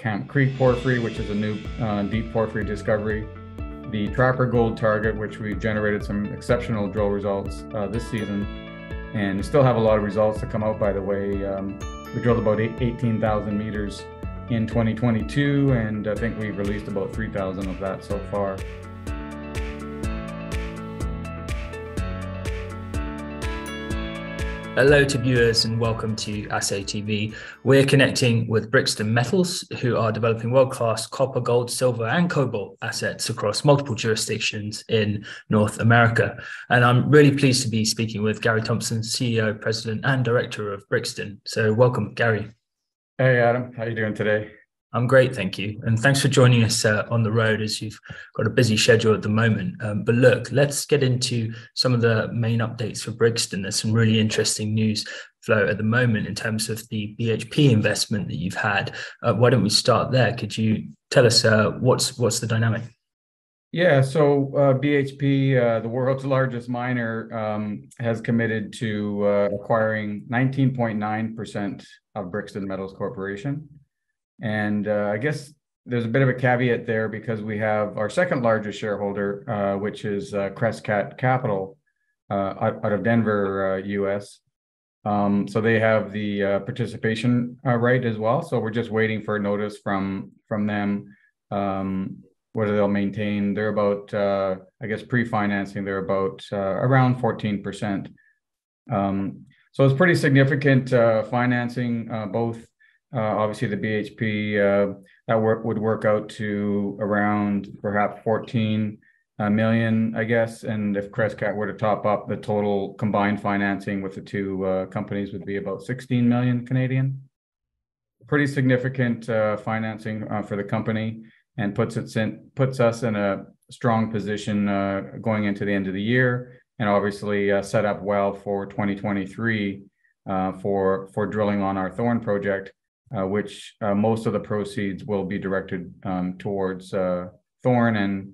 Camp Creek porphyry, which is a new deep porphyry discovery, the Trapper Gold target, which we've generated some exceptional drill results this season, and we still have a lot of results to come out, by the way. We drilled about 18,000 meters in 2022, and I think we've released about 3,000 of that so far. Hello to viewers and welcome to Assay TV. We're connecting with Brixton Metals, who are developing world-class copper, gold, silver and cobalt assets across multiple jurisdictions in North America. And I'm really pleased to be speaking with Gary Thompson, CEO, President and Director of Brixton. So welcome, Gary. Hey, Adam. How are you doing today? I'm great, thank you. And thanks for joining us on the road as you've got a busy schedule at the moment. But look, let's get into some of the main updates for Brixton. There's some really interesting news flow at the moment in terms of the BHP investment that you've had. Why don't we start there? Could you tell us what's the dynamic? Yeah, so BHP, the world's largest miner, has committed to acquiring 19.9% of Brixton Metals Corporation. And I guess there's a bit of a caveat there because we have our second largest shareholder, which is Crescat Capital out of Denver, US. So they have the participation right as well. So we're just waiting for a notice from them whether they'll maintain. They're about, I guess, pre-financing, they're about around 14%. So it's pretty significant financing, both obviously the BHP that would work out to around perhaps 14 million, I guess. And if Crescat were to top up, the total combined financing with the two companies would be about 16 million Canadian. Pretty significant financing for the company, and puts us in a strong position going into the end of the year, and obviously set up well for 2023 for drilling on our Thorn project. Which most of the proceeds will be directed towards Thorn and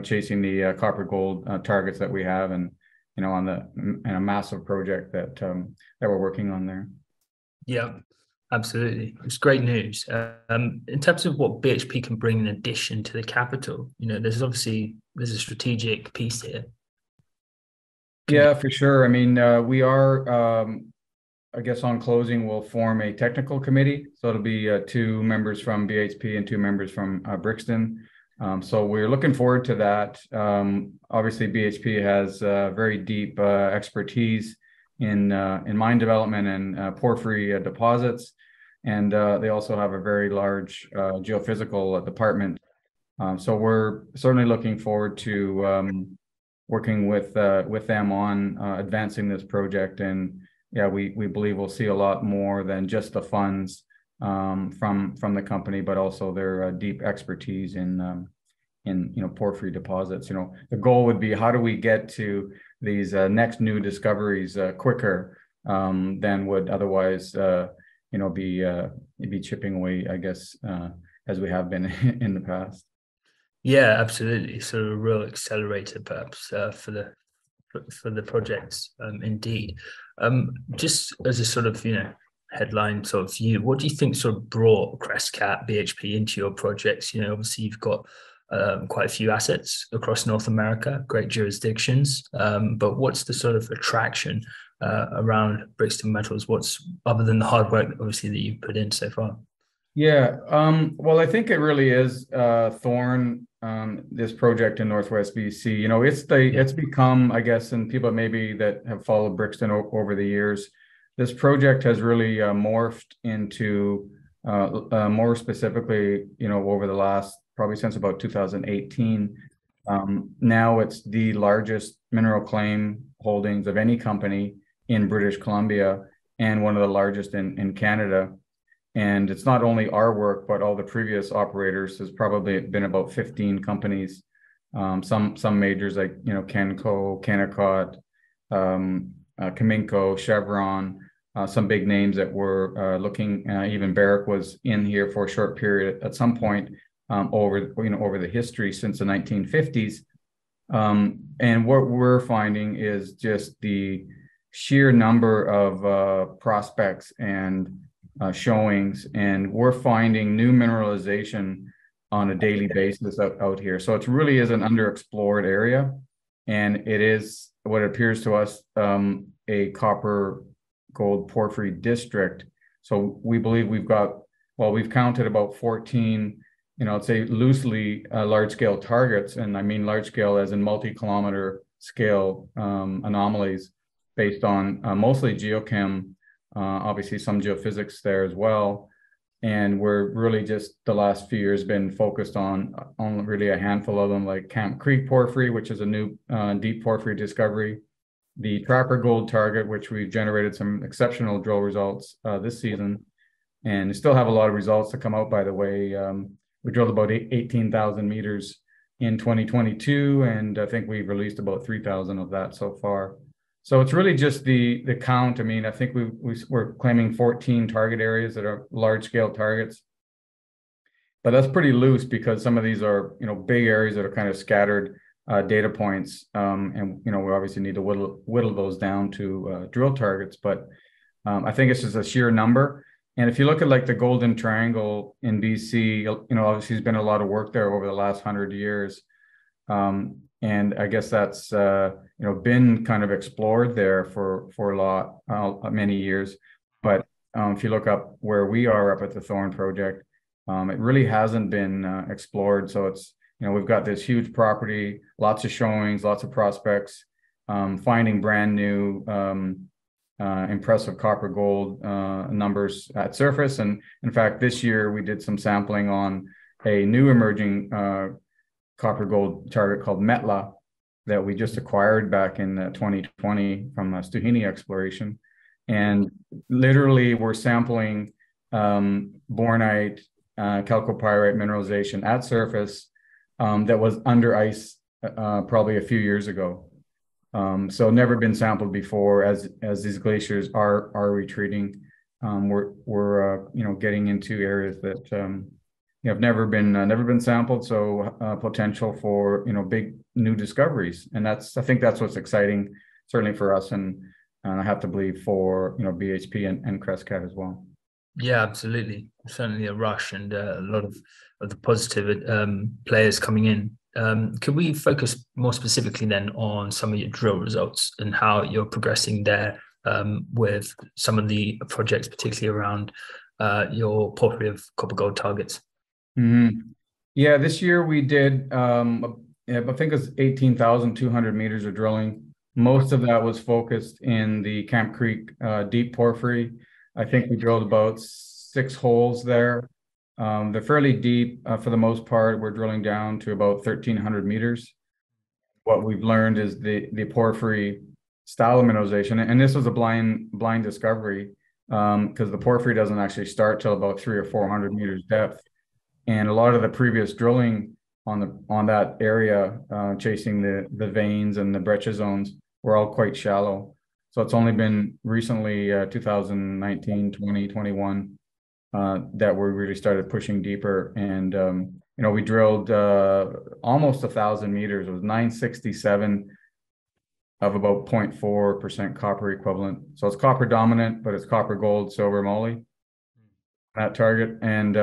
chasing the copper gold targets that we have, and on a massive project that we're working on there. Yeah, absolutely. It's great news. In terms of what BHP can bring in addition to the capital, there's a strategic piece here. Yeah, for sure. I mean, we are. I guess on closing, we'll form a technical committee. So it'll be 2 members from BHP and 2 members from Brixton. So we're looking forward to that. Obviously, BHP has very deep expertise in mine development and porphyry deposits. And they also have a very large geophysical department. So we're certainly looking forward to working with them on advancing this project. And yeah, we believe we'll see a lot more than just the funds from the company, but also their deep expertise in porphyry deposits. The goal would be, how do we get to these next new discoveries quicker than would otherwise be chipping away, I guess, as we have been in the past. Yeah, absolutely. So a real accelerator, perhaps, for the projects, indeed. Just as a sort of headline sort of view, what do you think sort of brought Crescat BHP into your projects? Obviously you've got quite a few assets across North America, great jurisdictions, but what's the sort of attraction around Brixton Metals? What's, other than the hard work obviously that you've put in so far? Yeah, well, I think it really is Thorn, this project in Northwest BC. It's become, I guess, and people maybe that have followed Brixton over the years, this project has really morphed into more specifically, over the last, probably since about 2018. Now it's the largest mineral claim holdings of any company in British Columbia, and one of the largest in Canada. And it's not only our work, but all the previous operators. There's probably been about 15 companies, some majors like Kenco, Kennecott, Caminco, Chevron, some big names that were looking. Even Barrick was in here for a short period at some point over the history since the 1950s. And what we're finding is just the sheer number of prospects and showings, and we're finding new mineralization on a daily basis out here. So it really is an underexplored area, and it is what appears to us a copper gold porphyry district. So we believe we've counted about 14, I'd say loosely large scale targets, and I mean large scale as in multi-kilometre scale anomalies based on mostly geochem, obviously some geophysics there as well. And we're really just the last few years been focused on really a handful of them, like Camp Creek porphyry, which is a new deep porphyry discovery, the Trapper Gold target, which we've generated some exceptional drill results this season, and we still have a lot of results to come out, by the way. We drilled about 18,000 meters in 2022, and I think we've released about 3,000 of that so far. So it's really just the count. I mean, I think we're claiming 14 target areas that are large scale targets, but that's pretty loose because some of these are, big areas that are kind of scattered data points. And, we obviously need to whittle those down to drill targets, but I think it's just a sheer number. And if you look at like the Golden Triangle in BC, obviously there's been a lot of work there over the last 100 years. And I guess that's, been kind of explored there for many years. But if you look up where we are up at the Thorn Project, it really hasn't been explored. So it's, we've got this huge property, lots of showings, lots of prospects, finding brand new, impressive copper gold numbers at surface. And in fact, this year we did some sampling on a new emerging copper gold target called METLA that we just acquired back in 2020 from Stuhini exploration. And literally we're sampling bornite, chalcopyrite mineralization at surface that was under ice probably a few years ago. So never been sampled before. As these glaciers are retreating, we're getting into areas that have never been sampled. So potential for big new discoveries, and I think that's what's exciting, certainly for us, and I have to believe for BHP and Crescat as well. Yeah, absolutely. Certainly a rush and a lot of the positive players coming in. Can we focus more specifically then on some of your drill results and how you're progressing there with some of the projects, particularly around your porphyry of copper gold targets? Mm-hmm. Yeah, this year we did, I think it's 18,200 meters of drilling. Most of that was focused in the Camp Creek deep porphyry. I think we drilled about 6 holes there. They're fairly deep for the most part. We're drilling down to about 1,300 meters. What we've learned is the porphyry style of mineralization, and this was a blind discovery because the porphyry doesn't actually start till about 300 or 400 meters depth. And a lot of the previous drilling on that area, chasing the veins and the breccia zones, were all quite shallow. So it's only been recently, 2019, 20, 21, that we really started pushing deeper. And, we drilled almost 1,000 meters. It was 967 of about 0.4% copper equivalent. So it's copper dominant, but it's copper, gold, silver, moly, that target. And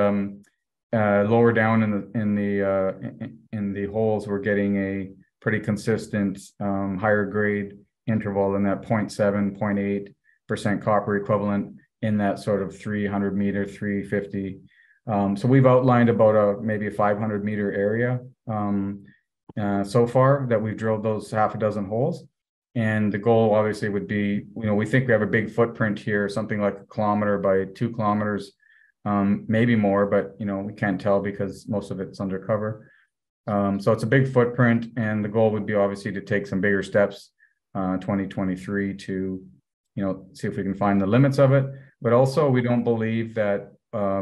lower down in the holes, we're getting a pretty consistent higher grade interval in that 0.7, 0.8% copper equivalent in that sort of 300 meter, 350. So we've outlined about maybe a 500 meter area so far that we've drilled those half a dozen holes. And the goal obviously would be, we think we have a big footprint here, something like 1 kilometer by 2 kilometers, maybe more, but we can't tell because most of it's undercover. So it's a big footprint, and the goal would be obviously to take some bigger steps 2023 to see if we can find the limits of it. But also we don't believe that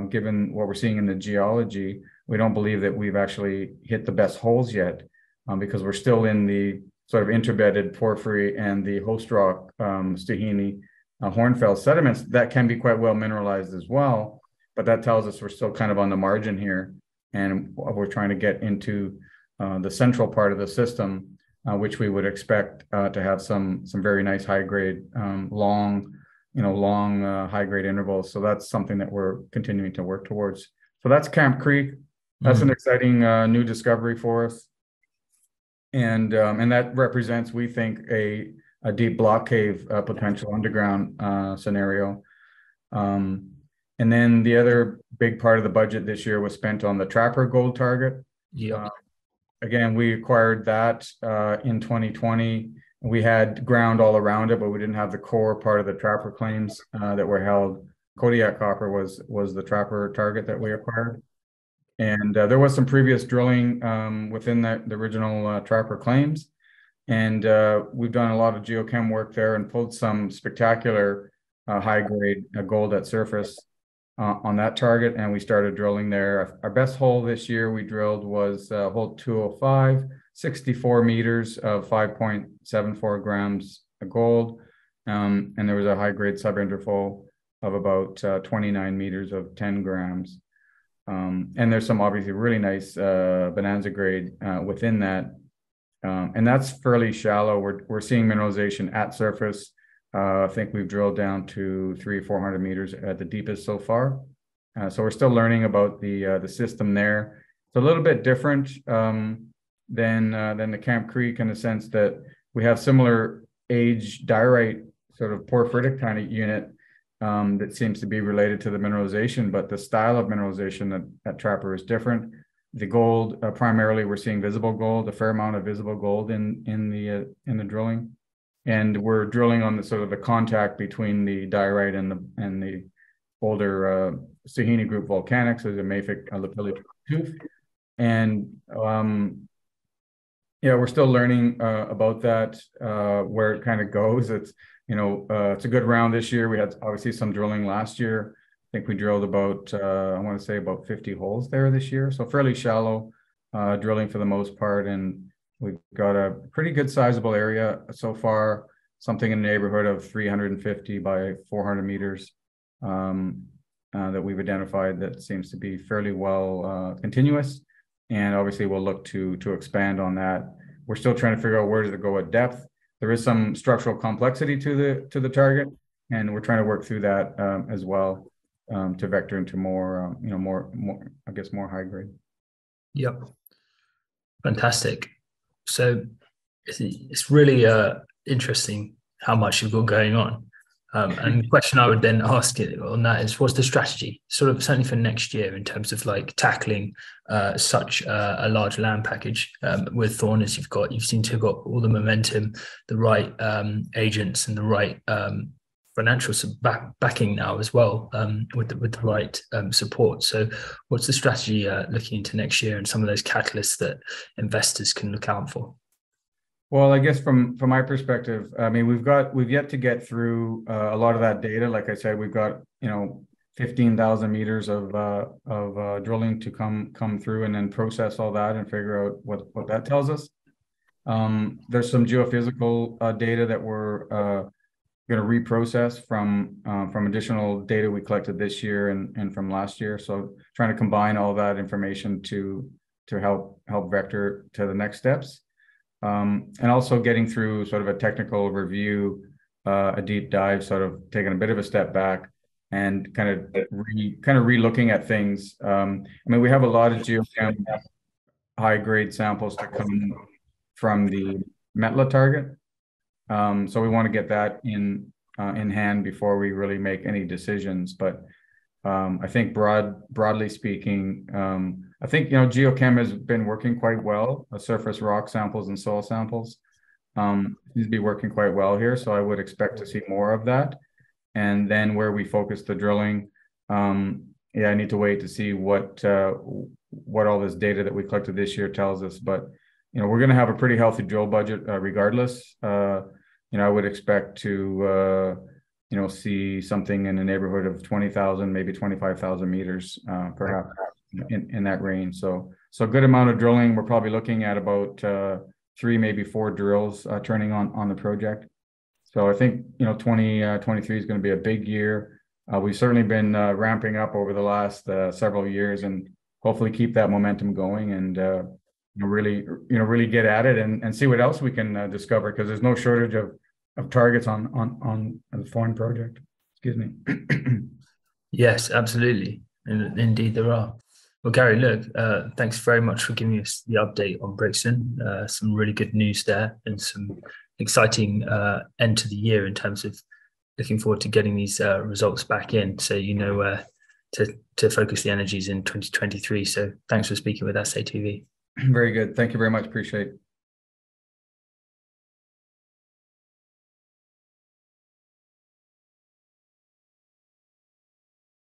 given what we're seeing in the geology, we don't believe that we've actually hit the best holes yet, because we're still in the sort of interbedded porphyry and the host rock Stuhini hornfels sediments that can be quite well mineralized as well. But that tells us we're still kind of on the margin here, and we're trying to get into the central part of the system, which we would expect to have some very nice high grade, long, long high grade intervals. So that's something that we're continuing to work towards. So that's Camp Creek. That's an exciting new discovery for us, and that represents, we think, a deep block cave potential underground scenario. And then the other big part of the budget this year was spent on the Trapper gold target. Yeah. Again, we acquired that in 2020. We had ground all around it, but we didn't have the core part of the Trapper claims that were held. Kodiak Copper was the Trapper target that we acquired. And there was some previous drilling within the original Trapper claims. And we've done a lot of geochem work there and pulled some spectacular high-grade gold at surface on that target. And we started drilling there. Our best hole this year we drilled was hole 205, 64 meters of 5.74 grams of gold. And there was a high-grade subinterval of about 29 meters of 10 grams. And there's some obviously really nice bonanza grade within that. And that's fairly shallow. We're seeing mineralization at surface. I think we've drilled down to 300 or 400 meters at the deepest so far. So we're still learning about the system there. It's a little bit different than the Camp Creek in the sense that we have similar age diorite, sort of porphyritic kind of unit that seems to be related to the mineralization, but the style of mineralization at Trapper is different. The gold, primarily, we're seeing visible gold, a fair amount of visible gold in the drilling, and we're drilling on the sort of the contact between the diorite and the older Sahini group volcanics, as a mafic lapilli tooth, and we're still learning about that, where it kind of goes. It's it's a good round this year. We had obviously some drilling last year. I think we drilled about, I want to say about 50 holes there this year. So fairly shallow drilling for the most part. And we've got a pretty good sizable area so far, something in the neighborhood of 350 by 400 meters that we've identified that seems to be fairly well continuous. And obviously we'll look to expand on that. We're still trying to figure out where does it go at depth. There is some structural complexity to the target, and we're trying to work through that as well to vector into more, I guess, more high grade. Yep, fantastic. So it's really interesting how much you've got going on. And the question I would then ask it on that is, what's the strategy, sort of certainly for next year, in terms of like tackling such a large land package with Thorn, as you've seemed to have got all the momentum, the right agents, and the right financial backing now as well, with the right support. So, what's the strategy looking into next year, and some of those catalysts that investors can look out for? Well, I guess from my perspective, I mean, we've yet to get through a lot of that data. Like I said, we've got 15,000 meters of drilling to come through and then process all that and figure out what that tells us. There's some geophysical data that we're going to reprocess from additional data we collected this year and from last year. So trying to combine all that information to help vector to the next steps. And also getting through sort of a technical review, a deep dive, sort of taking a bit of a step back and kind of re-looking at things. I mean, we have a lot of geochem high-grade samples to come from the METLA target. So we want to get that in hand before we really make any decisions. But I think broadly speaking, I think geochem has been working quite well. Surface rock samples and soil samples seems to be working quite well here. So I would expect to see more of that. And then where we focus the drilling, I need to wait to see what all this data that we collected this year tells us. But we're going to have a pretty healthy drill budget regardless. I would expect to see something in the neighborhood of 20,000, maybe 25,000 meters, perhaps in that range. So a good amount of drilling. We're probably looking at about 3, maybe 4 drills turning on the project. So I think 2023 is going to be a big year. We've certainly been ramping up over the last several years, and hopefully keep that momentum going and really get at it and see what else we can discover, because there's no shortage of targets on the Thorn project. Excuse me. Yes, absolutely. And indeed there are. Well, Gary, look, thanks very much for giving us the update on Brixton. Some really good news there and some exciting end to the year in terms of looking forward to getting these results back in. So you know where to focus the energies in 2023. So thanks for speaking with Assay TV. Very good. Thank you very much. Appreciate it.